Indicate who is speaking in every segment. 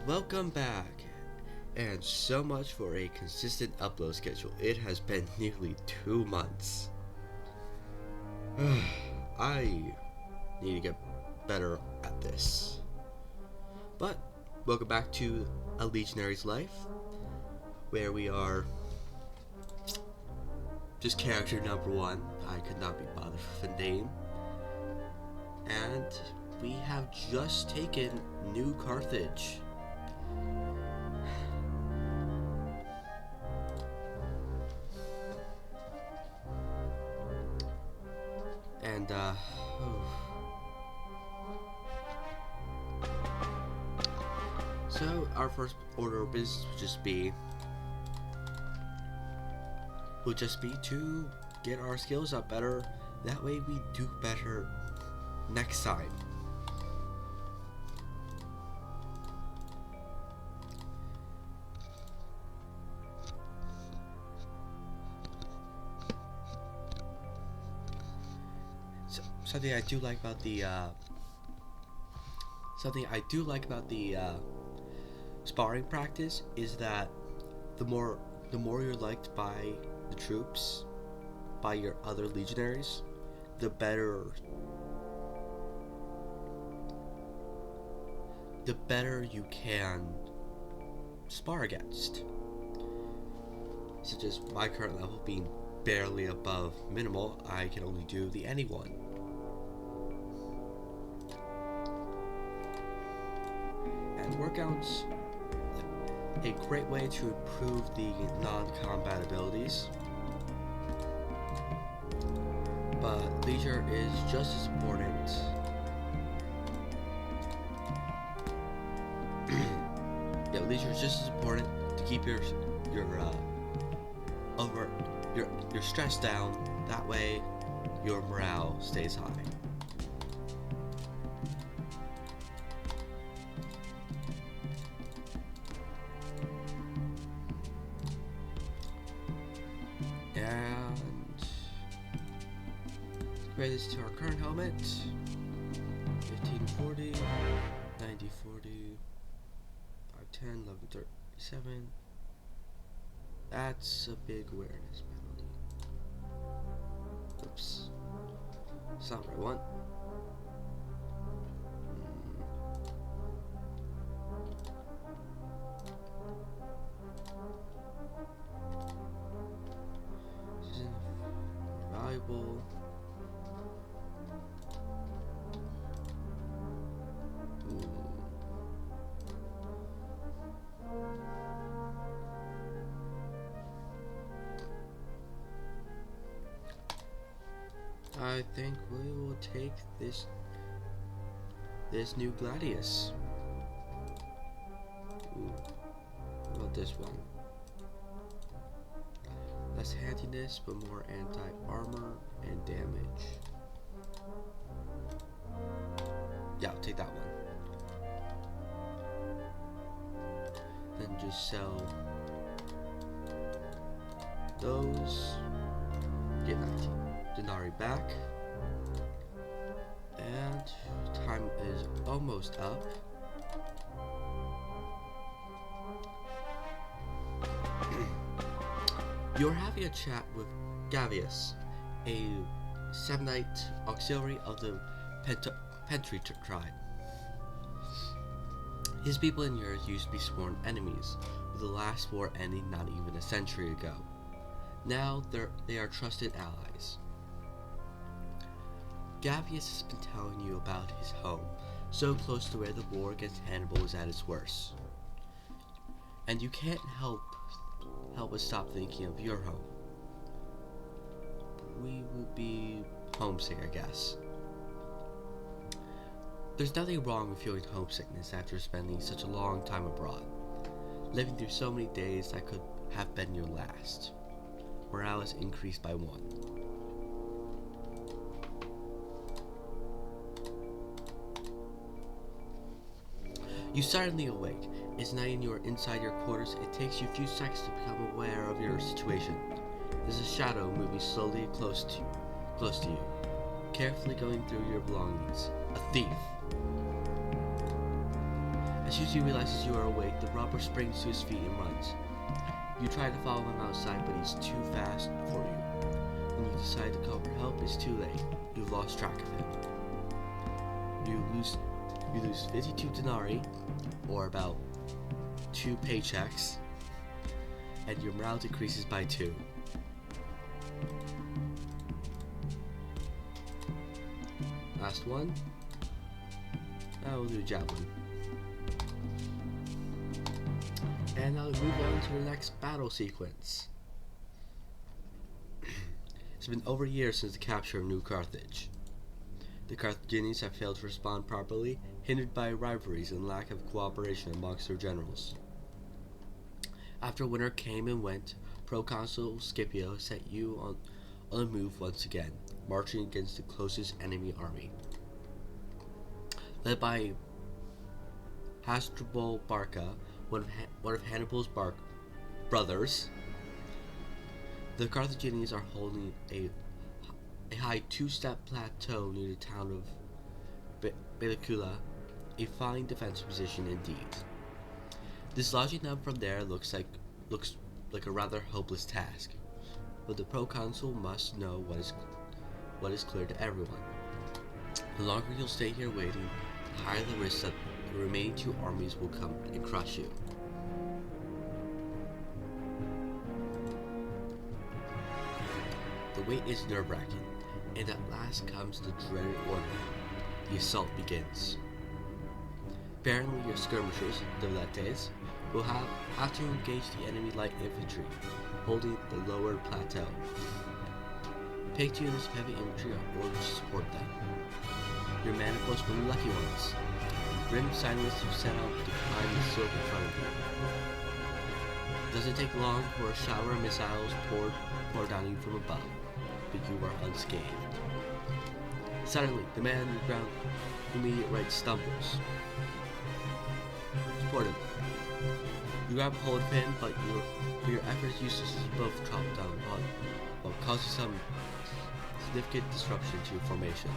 Speaker 1: Welcome back, and so much for a consistent upload schedule. It has been nearly 2 months. I need to get better at this. But, welcome back to a Legionaries life, where we are just character number 1. I could not be bothered with a name. And we have just taken New Carthage. And, so our first order of business would just be to get our skills up better. That way we do better next time. Something I do like about the sparring practice is that the more you're liked by the troops, by your other legionaries, the better you can spar against. Such as my current level being barely above minimal, I can only do the anyone. And workouts a great way to improve the non-combat abilities, but leisure is just as important. Yeah, leisure is just as important to keep your stress down. That way, your morale stays high. And compare this to our current helmet. 1540, 9040, 510, 1137. That's a big awareness penalty. Oops. That's not what I want. This is more valuable. I think we will take this new Gladius. Ooh, what about this one? Less handiness, but more anti-armor and damage. Yeah, I'll take that one. Then just sell those. Get 19 denarii back. And time is almost up. You're having a chat with Gavius, a Samnite auxiliary of the Pentry tribe. His people and yours used to be sworn enemies, with the last war ending not even a century ago. Now they are trusted allies. Gavius has been telling you about his home, so close to where the war against Hannibal was at its worst. And you can't help but stop thinking of your home. We will be homesick, I guess. There's nothing wrong with feeling homesickness after spending such a long time abroad, living through so many days that could have been your last. Morale is increased by 1. You suddenly awake. It's night and you are inside your quarters. It takes you a few seconds to become aware of your situation. There's a shadow moving slowly close to you, carefully going through your belongings. A thief. As soon as he realizes you are awake, the robber springs to his feet and runs. You try to follow him outside, but he's too fast for you. When you decide to call for help, it's too late. You've lost track of him. You lose 52 denarii, or about 2 paychecks, and your morale decreases by 2. Last one. Now we'll do javelin. And now we move on to the next battle sequence. It's been over a year since the capture of New Carthage. The Carthaginians have failed to respond properly, hindered by rivalries and lack of cooperation amongst their generals. After winter came and went, Proconsul Scipio set you on the move once again, marching against the closest enemy army. Led by Hasdrubal Barca, one of Hannibal's brothers, the Carthaginians are holding a high 2-step plateau near the town of Bellicula, a fine defensive position indeed. Dislodging them from there looks like a rather hopeless task, but the proconsul must know what is clear to everyone. The longer you'll stay here waiting, the higher the risk that the remaining 2 armies will come and crush you. The wait is nerve-wracking, and at last comes the dreaded order. The assault begins. Apparently your skirmishers, the veletes, will have to engage the enemy light infantry, holding the lower plateau. Picked units of heavy infantry are ordered to support them. Your maniples were the lucky ones. Grim silence you set out to climb the slope in front of you. It doesn't take long for a shower of missiles pour down you from above, but you are unscathed. Suddenly, the man on the ground immediate right stumbles. Support him. You grab hold of him, but your efforts useless as you both drop down while causing some significant disruption to your formation.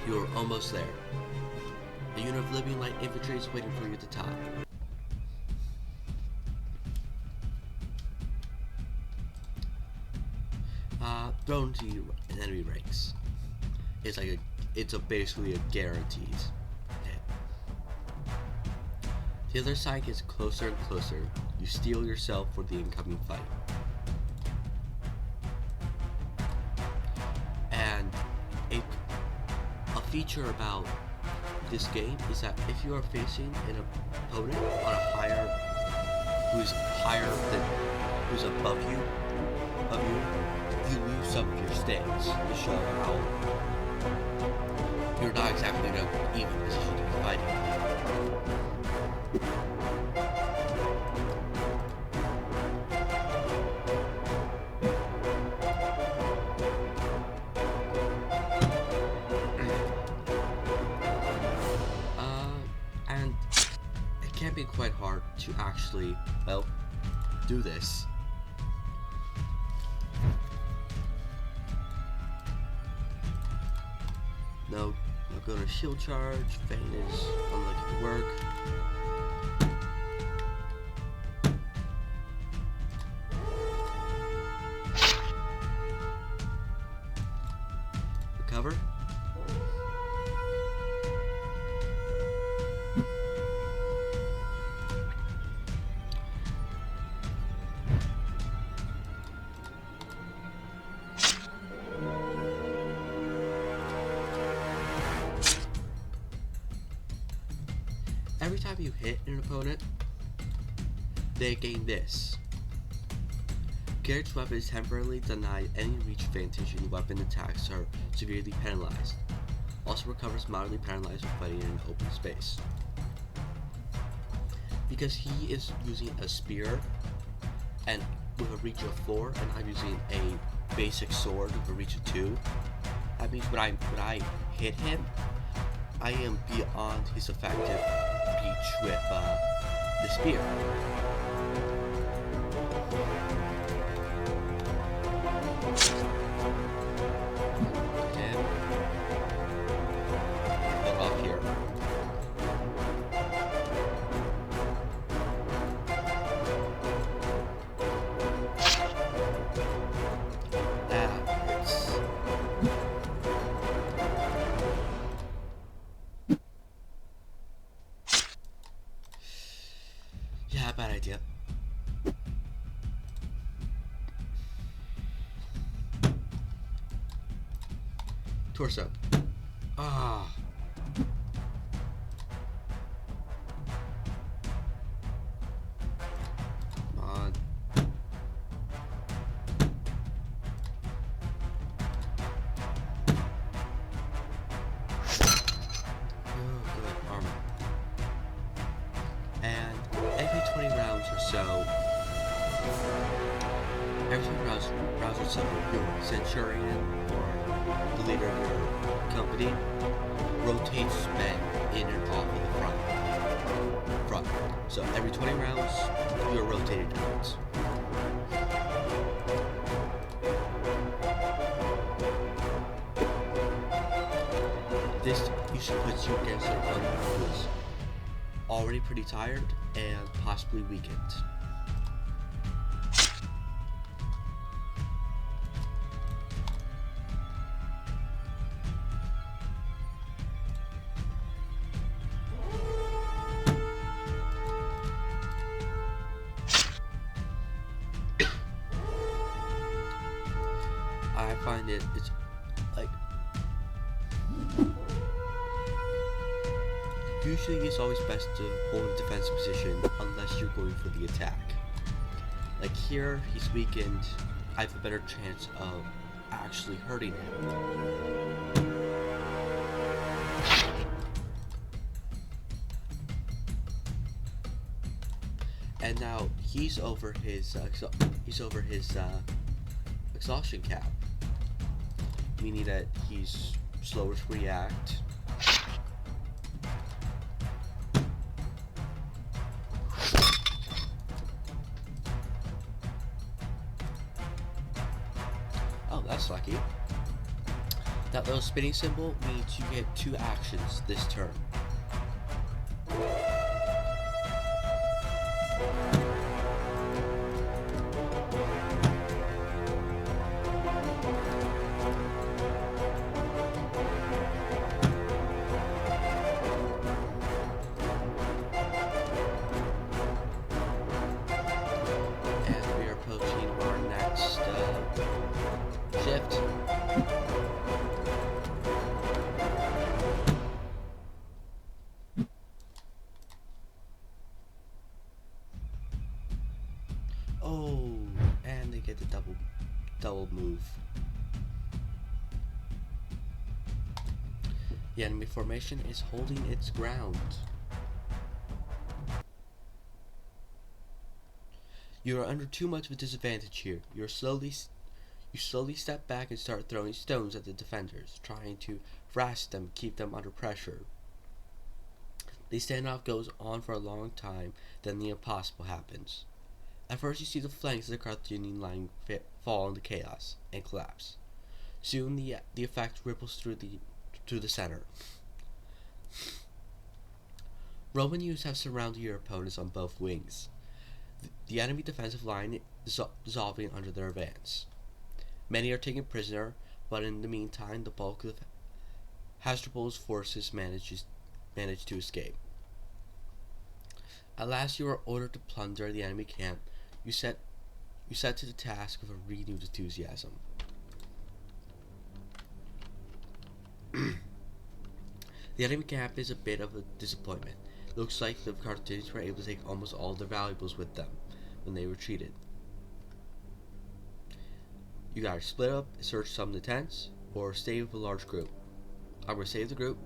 Speaker 1: You are almost there. A unit of living light infantry is waiting for you at the top. Thrown to you in enemy ranks. It's basically a guaranteed hit. The other side gets closer and closer. You steel yourself for the incoming fight. And a feature about this game is that if you are facing an opponent on a who's above you, you lose some of your stats to show how you're not exactly in an even position to be fighting. And it can be quite hard to actually, do this. No, I'm going to shield charge. Feint is unlikely to work. Recover. Every time you hit an opponent, they gain this. Garrett's weapon is temporarily denied any reach advantage and weapon attacks are severely penalized. Also recovers mildly penalized when fighting in an open space. Because he is using a spear and with a reach of 4, and I'm using a basic sword with a reach of 2, that means when I hit him, I am beyond his effective reach with the spear. And look off here. bad idea. Torso. Ah. Come on. Oh, good armor. And every 20 rounds or so, or so, your centurion or the leader of your company rotates men in and off of the front. So every 20 rounds, you're rotated towards. This usually puts you against an opponent who is already pretty tired and possibly weakened. I find it's like usually it's always best to hold a defensive position unless you're going for the attack. Like here, he's weakened. I have a better chance of actually hurting him. And now he's over his exhaustion cap, meaning that he's slower to react. Oh, that's lucky. That little spinning symbol means you get 2 actions this turn. Shift. Oh, and they get the double move. The enemy formation is holding its ground. You are under too much of a disadvantage here. You slowly step back and start throwing stones at the defenders, trying to harass them, keep them under pressure. The standoff goes on for a long time, then the impossible happens. At first you see the flanks of the Carthaginian line fall into chaos and collapse. Soon the effect ripples through the center. Roman units have surrounded your opponents on both wings. The enemy defensive line is dissolving under their advance. Many are taken prisoner, but in the meantime, the bulk of Hasdrubal's forces manage to escape. At last, you are ordered to plunder the enemy camp. You set to the task with a renewed enthusiasm. The enemy camp is a bit of a disappointment. It looks like the Carthaginians were able to take almost all their valuables with them when they retreated. You gotta split up, search some of the tents, or stay with a large group. I'm gonna save the group.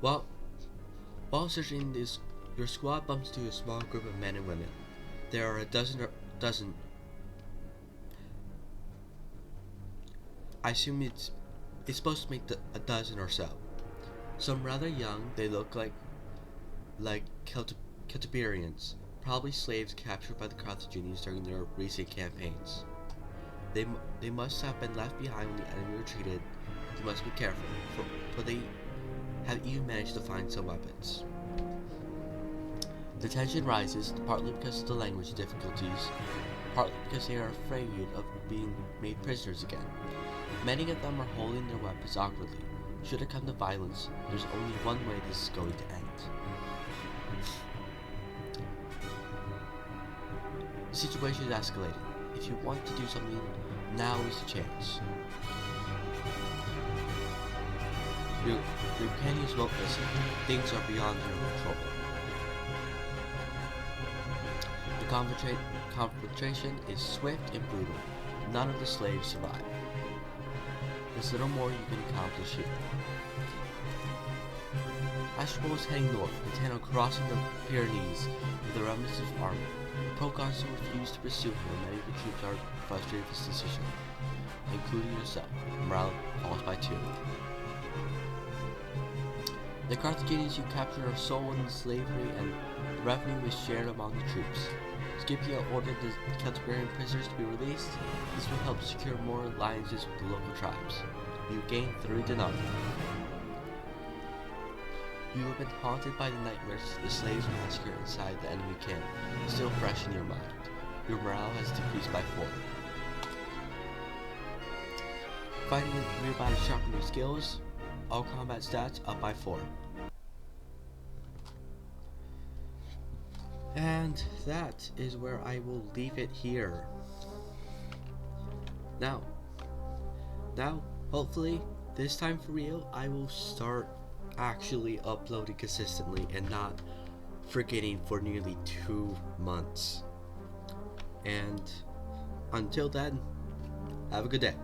Speaker 1: While searching this, your squad bumps into a small group of men and women. There are a dozen. I assume it's supposed to make a dozen or so. Some rather young. They look like Celtiberians, probably slaves captured by the Carthaginians during their recent campaigns. They must have been left behind when the enemy retreated. You must be careful, for they have even managed to find some weapons. The tension rises, partly because of the language difficulties, partly because they are afraid of being made prisoners again. Many of them are holding their weapons awkwardly, Should it come to violence, there's only one way this is going to end. The situation is escalating. If you want to do something, now is the chance. Your companions won't listen. Things are beyond your control. The confrontation is swift and brutal. None of the slaves survive. There's little more you can accomplish here. Hasdrubal is heading north, intent on crossing the Pyrenees with the remnants of his army. The proconsul refused to pursue him, and many of the troops are frustrated with this decision, including yourself. Morale falls by 2. The Carthaginians you captured are sold into slavery, and the revenue is shared among the troops. Scipio ordered the Celtiberian prisoners to be released. This will help secure more alliances with the local tribes. You gain 3 denarii. You have been haunted by the nightmares the slaves massacre inside the enemy camp, still fresh in your mind. Your morale has decreased by 4. Fighting in real battle sharpened your skills. All combat stats up by 4. And that is where I will leave it here. Now, hopefully, this time for real, I will start actually uploading consistently and not forgetting for nearly 2 months. And until then, have a good day.